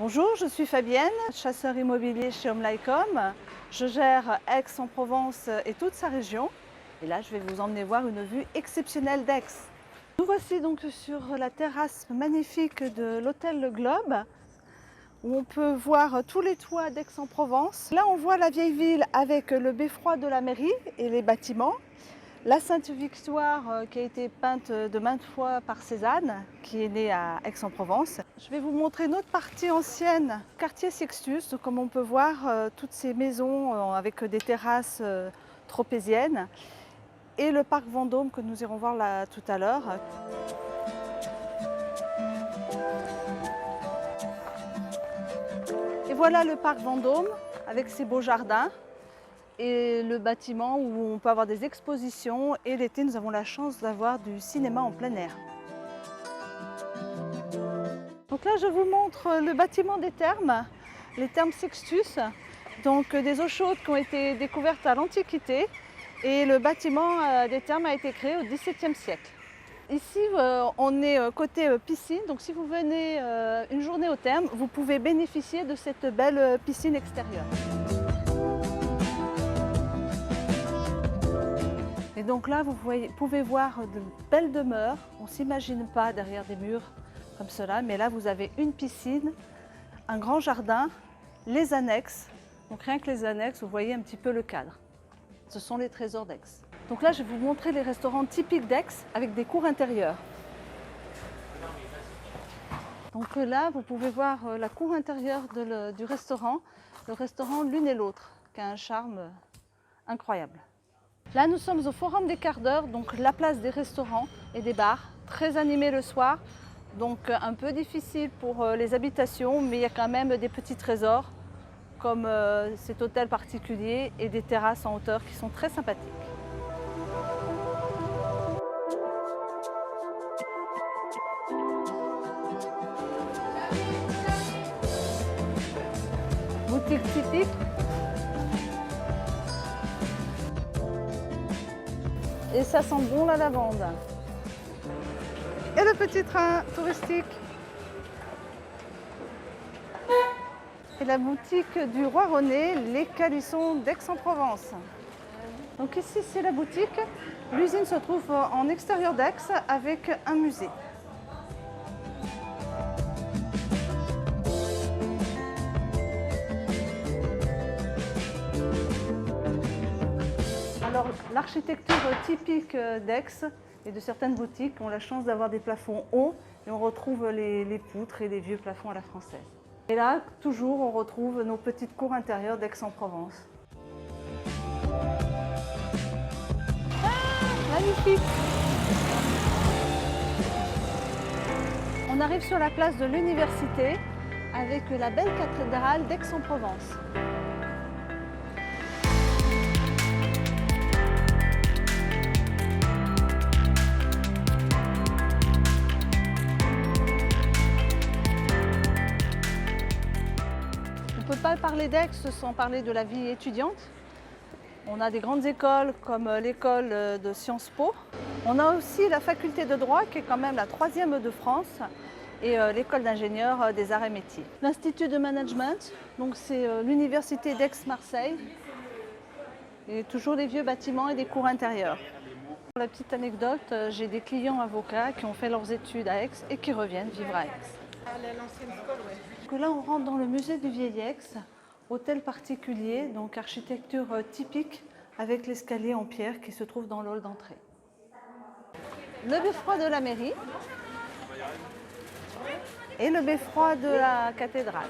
Bonjour, je suis Fabienne, chasseur immobilier chez Homelicom. Je gère Aix-en-Provence et toute sa région. Et là, je vais vous emmener voir une vue exceptionnelle d'Aix. Nous voici donc sur la terrasse magnifique de l'hôtel Le Globe, où on peut voir tous les toits d'Aix-en-Provence. Là, on voit la vieille ville avec le beffroi de la mairie et les bâtiments. La Sainte-Victoire qui a été peinte de maintes fois par Cézanne, qui est née à Aix-en-Provence. Je vais vous montrer une autre partie ancienne, quartier Sextus, comme on peut voir toutes ces maisons avec des terrasses tropéziennes, et le parc Vendôme que nous irons voir là tout à l'heure. Et voilà le parc Vendôme avec ses beaux jardins. Et le bâtiment où on peut avoir des expositions, et l'été nous avons la chance d'avoir du cinéma en plein air. Donc là je vous montre le bâtiment des thermes, les thermes Sextus, donc des eaux chaudes qui ont été découvertes à l'Antiquité, et le bâtiment des thermes a été créé au XVIIe siècle. Ici on est côté piscine, donc si vous venez une journée au thermes, vous pouvez bénéficier de cette belle piscine extérieure. Et donc là, vous pouvez voir de belles demeures. On ne s'imagine pas derrière des murs comme cela, mais là, vous avez une piscine, un grand jardin, les annexes. Donc rien que les annexes, vous voyez un petit peu le cadre. Ce sont les trésors d'Aix. Donc là, je vais vous montrer les restaurants typiques d'Aix avec des cours intérieures. Donc là, vous pouvez voir la cour intérieure du restaurant. Le restaurant L'Une et l'Autre, qui a un charme incroyable. Là, nous sommes au Forum des quarts d'heure, donc la place des restaurants et des bars, très animée le soir, donc un peu difficile pour les habitations, mais il y a quand même des petits trésors, comme cet hôtel particulier et des terrasses en hauteur qui sont très sympathiques. Boutique typique. Et ça sent bon la lavande. Et le petit train touristique. Et la boutique du Roi René, les calissons d'Aix-en-Provence. Donc ici c'est la boutique. L'usine se trouve en extérieur d'Aix avec un musée. Alors, l'architecture typique d'Aix et de certaines boutiques ont la chance d'avoir des plafonds hauts, et on retrouve les poutres et les vieux plafonds à la française. Et là, toujours, on retrouve nos petites cours intérieures d'Aix-en-Provence. Ah, magnifique! On arrive sur la place de l'Université avec la belle cathédrale d'Aix-en-Provence. On ne peut pas parler d'Aix sans parler de la vie étudiante. On a des grandes écoles comme l'école de Sciences Po. On a aussi la faculté de droit qui est quand même la 3e de France, et l'école d'ingénieurs des arts et métiers. L'institut de management, donc c'est l'université d'Aix-Marseille, et toujours des vieux bâtiments et des cours intérieurs. Pour la petite anecdote, j'ai des clients avocats qui ont fait leurs études à Aix et qui reviennent vivre à Aix. L'ancienne école, ouais. Donc là, on rentre dans le musée du Vieil Aix, hôtel particulier, donc architecture typique avec l'escalier en pierre qui se trouve dans le hall d'entrée. Le beffroi de la mairie et le beffroi de la cathédrale.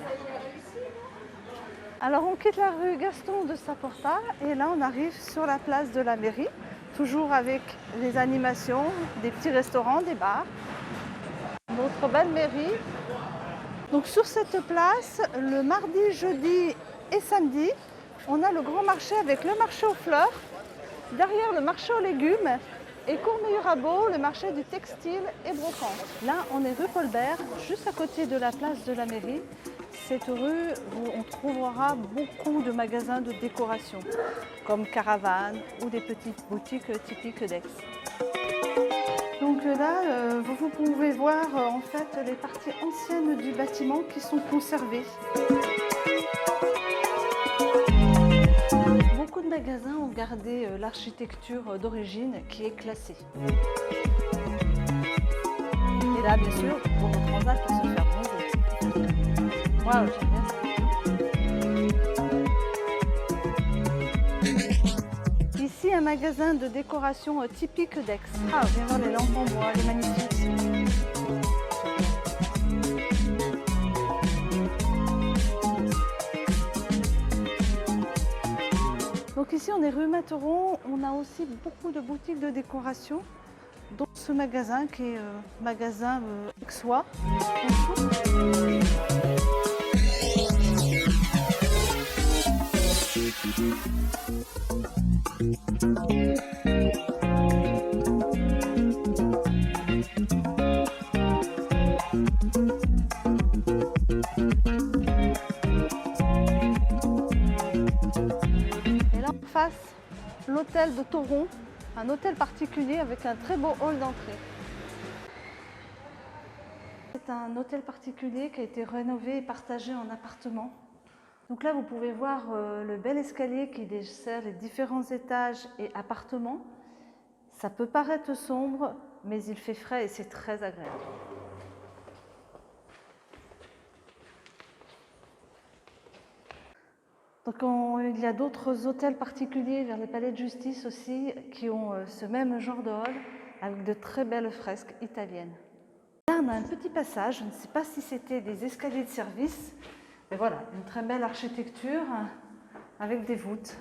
Alors on quitte la rue Gaston de Saporta et là on arrive sur la place de la mairie, toujours avec les animations, des petits restaurants, des bars. Notre belle mairie. Donc sur cette place, le mardi, jeudi et samedi, on a le grand marché avec le marché aux fleurs, derrière le marché aux légumes, et Courmayeur-Rabot, le marché du textile et brocante. Là, on est rue Paul-Bert, juste à côté de la place de la mairie. Cette rue où on trouvera beaucoup de magasins de décoration, comme Caravane ou des petites boutiques typiques d'Aix. Donc Donc là, vous pouvez voir en fait les parties anciennes du bâtiment qui sont conservées. Beaucoup de magasins ont gardé l'architecture d'origine qui est classée. Et là, bien sûr, pour nos transats, on peut se faire bronzer. Waouh, j'aime bien ça. Ici, un magasin de décoration typique d'Aix. Ah, viens voir les lampes en bois, elle est magnifique. Donc ici, on est rue Materon. On a aussi beaucoup de boutiques de décoration, dont ce magasin qui est magasin aixois. L'hôtel de Thoron, un hôtel particulier avec un très beau hall d'entrée. C'est un hôtel particulier qui a été rénové et partagé en appartements. Donc là, vous pouvez voir le bel escalier qui dessert les différents étages et appartements. Ça peut paraître sombre, mais il fait frais et c'est très agréable. Donc il y a d'autres hôtels particuliers vers les palais de justice aussi qui ont ce même genre de hall avec de très belles fresques italiennes. Là on a un petit passage, je ne sais pas si c'était des escaliers de service, mais voilà, une très belle architecture avec des voûtes.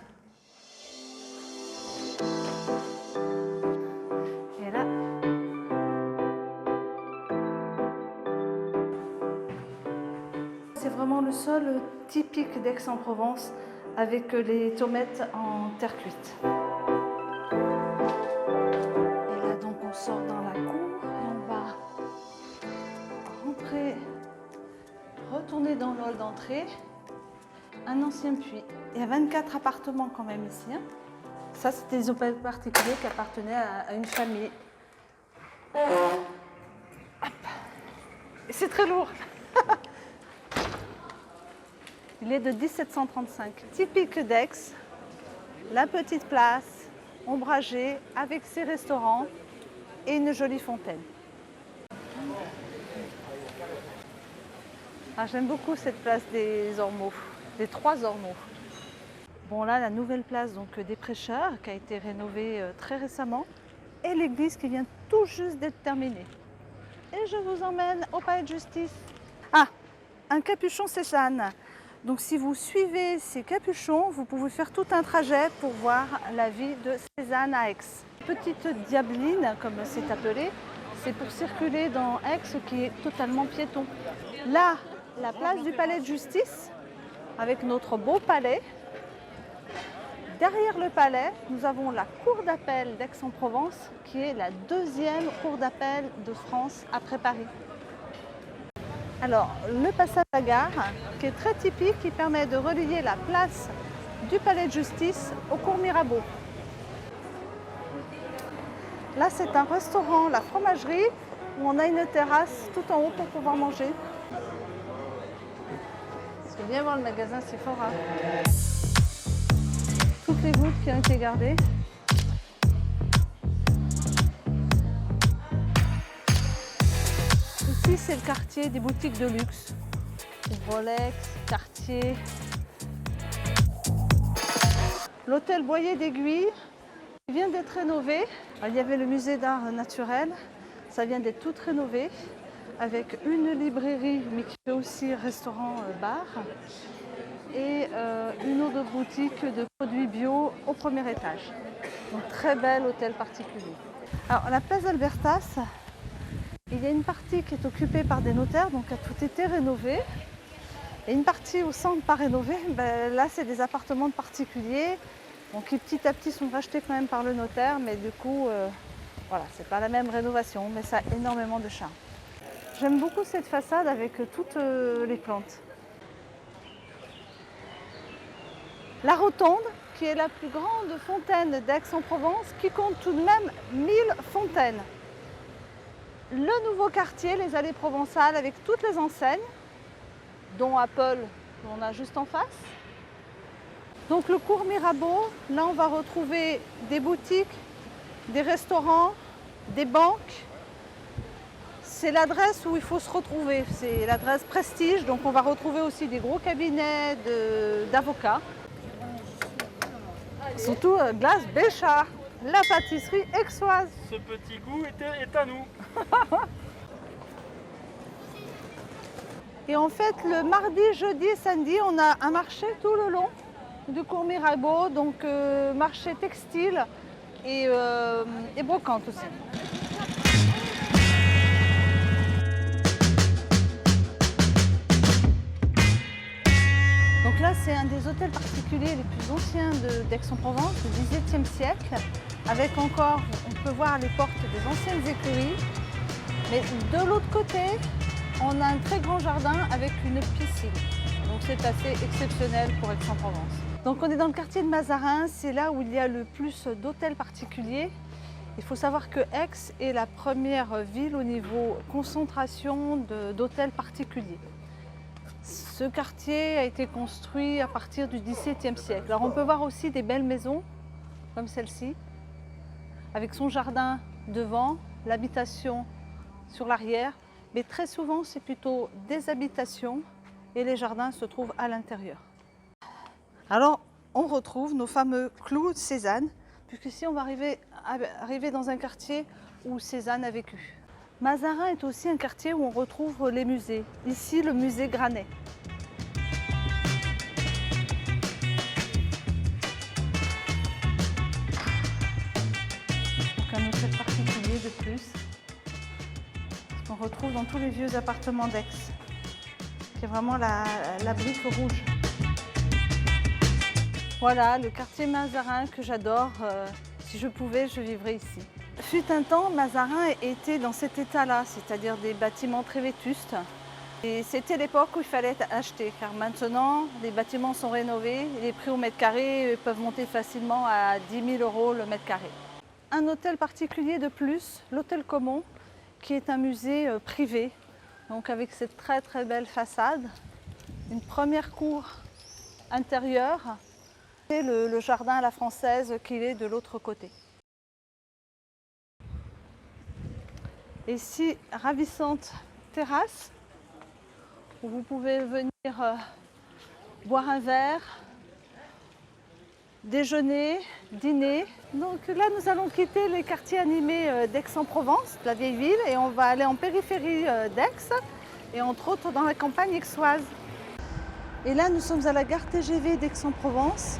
Et là, c'est vraiment le sol typique d'Aix-en-Provence avec les tomates en terre cuite. Et là donc on sort dans la cour et on va rentrer, retourner dans le hall d'entrée. Un ancien puits. Il y a 24 appartements quand même ici. Hein. Ça c'était des hôtels particuliers qui appartenaient à une famille. Et c'est très lourd. Il est de 1735. Typique d'Aix, la petite place, ombragée, avec ses restaurants et une jolie fontaine. Ah, j'aime beaucoup cette place des Ormeaux, des 3 Ormeaux. Bon là, la nouvelle place donc, des Prêcheurs qui a été rénovée très récemment et l'église qui vient tout juste d'être terminée. Et je vous emmène au palais de justice. Ah, un capuchon Cézanne. Donc si vous suivez ces capuchons, vous pouvez faire tout un trajet pour voir la vie de Cézanne à Aix. Petite diabeline, comme c'est appelé, c'est pour circuler dans Aix qui est totalement piéton. Là, la place du palais de justice, avec notre beau palais. Derrière le palais, nous avons la cour d'appel d'Aix-en-Provence, qui est la 2e cour d'appel de France après Paris. Alors, le passage à gare, qui est très typique, qui permet de relier la place du palais de justice au cours Mirabeau. Là, c'est un restaurant, la fromagerie, où on a une terrasse tout en haut pour pouvoir manger. Parce que bien voir le magasin Sephora. Toutes les voûtes qui ont été gardées. Ici, c'est le quartier des boutiques de luxe. Rolex, Cartier. L'hôtel Boyer d'Aiguille vient d'être rénové. Il y avait le musée d'art naturel. Ça vient d'être tout rénové avec une librairie, mais qui fait aussi restaurant-bar. Et une autre boutique de produits bio au premier étage. Donc très bel hôtel particulier. Alors la place Albertas, il y a une partie qui est occupée par des notaires, donc a tout été rénové. Et une partie au centre pas rénovée, là c'est des appartements de particuliers, donc qui petit à petit sont rachetés quand même par le notaire, mais du coup, voilà, c'est pas la même rénovation, mais ça a énormément de charme. J'aime beaucoup cette façade avec toutes les plantes. La Rotonde, qui est la plus grande fontaine d'Aix-en-Provence, qui compte tout de même 1000 fontaines. le nouveau quartier, les allées provençales, avec toutes les enseignes, dont Apple, qu'on a juste en face. Donc le cours Mirabeau, là on va retrouver des boutiques, des restaurants, des banques. C'est l'adresse où il faut se retrouver, c'est l'adresse prestige, donc on va retrouver aussi des gros cabinets d'avocats. Surtout Glace Béchard, la pâtisserie aixoise. Ce petit goût est à nous. Et en fait, le mardi, jeudi et samedi, on a un marché tout le long du cours Mirabeau, donc marché textile et brocante aussi. Donc là, c'est un des hôtels particuliers les plus anciens d'Aix-en-Provence, du XVIIIe siècle, avec encore, on peut voir les portes des anciennes écuries. Mais de l'autre côté, on a un très grand jardin avec une piscine. Donc c'est assez exceptionnel pour Aix-en-Provence. Donc on est dans le quartier de Mazarin, c'est là où il y a le plus d'hôtels particuliers. Il faut savoir que Aix est la première ville au niveau concentration d'hôtels particuliers. Ce quartier a été construit à partir du XVIIe siècle. Alors on peut voir aussi des belles maisons, comme celle-ci, avec son jardin devant, l'habitation sur l'arrière. Mais très souvent, c'est plutôt des habitations et les jardins se trouvent à l'intérieur. Alors, on retrouve nos fameux clous de Cézanne, puisqu'ici, on va arriver dans un quartier où Cézanne a vécu. Mazarin est aussi un quartier où on retrouve les musées. Ici, le musée Granet. Donc un hôtel particulier de plus, qu'on retrouve dans tous les vieux appartements d'Aix, qui est vraiment la brique rouge. Voilà, le quartier Mazarin que j'adore. Si je pouvais, je vivrais ici. Fut un temps, Mazarin était dans cet état-là, c'est-à-dire des bâtiments très vétustes. Et c'était l'époque où il fallait acheter, car maintenant, les bâtiments sont rénovés et les prix au mètre carré peuvent monter facilement à 10 000 € le mètre carré. Un hôtel particulier de plus, l'hôtel Comont, qui est un musée privé, donc avec cette très très belle façade, une première cour intérieure et le jardin à la française qui est de l'autre côté. Ici, ravissante terrasse où vous pouvez venir boire un verre, déjeuner, dîner. Donc là, nous allons quitter les quartiers animés d'Aix-en-Provence, de la vieille ville, et on va aller en périphérie d'Aix, et entre autres dans la campagne aixoise. Et là, nous sommes à la gare TGV d'Aix-en-Provence.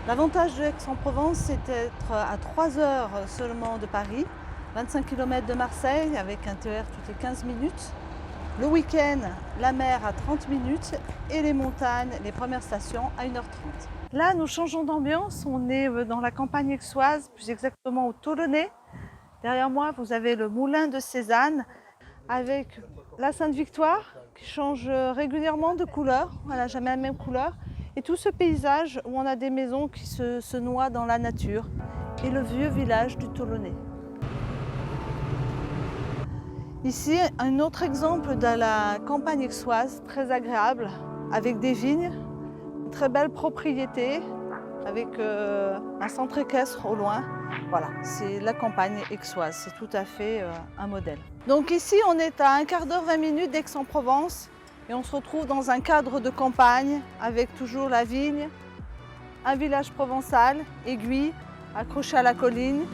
L'avantage d'Aix-en-Provence, c'est d'être à 3 heures seulement de Paris, 25 km de Marseille, avec un TER toutes les 15 minutes. Le week-end, la mer à 30 minutes et les montagnes, les premières stations à 1h30. Là, nous changeons d'ambiance. On est dans la campagne aixoise, plus exactement au Tolonnais. Derrière moi, vous avez le moulin de Cézanne avec la Sainte-Victoire qui change régulièrement de couleur. Elle n'a jamais la même couleur. Et tout ce paysage où on a des maisons qui se noient dans la nature. Et le vieux village du Tolonnais. Ici, un autre exemple de la campagne aixoise, très agréable, avec des vignes, une très belle propriété, avec un centre équestre au loin. Voilà, c'est la campagne aixoise, c'est tout à fait un modèle. Donc ici, on est à 1/4 d'heure, 20 minutes d'Aix-en-Provence et on se retrouve dans un cadre de campagne avec toujours la vigne, un village provençal, Aiguille, accroché à la colline,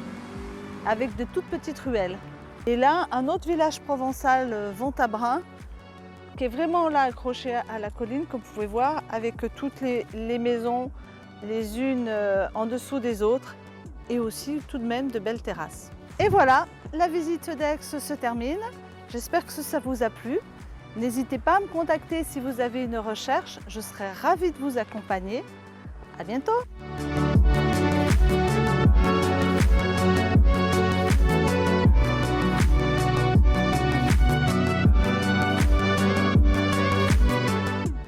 avec de toutes petites ruelles. Et là, un autre village provençal, Ventabrin, qui est vraiment là accroché à la colline, comme vous pouvez voir, avec toutes les maisons, les unes en dessous des autres, et aussi tout de même de belles terrasses. Et voilà, la visite d'Aix se termine. J'espère que ça vous a plu. N'hésitez pas à me contacter si vous avez une recherche, je serai ravie de vous accompagner. À bientôt!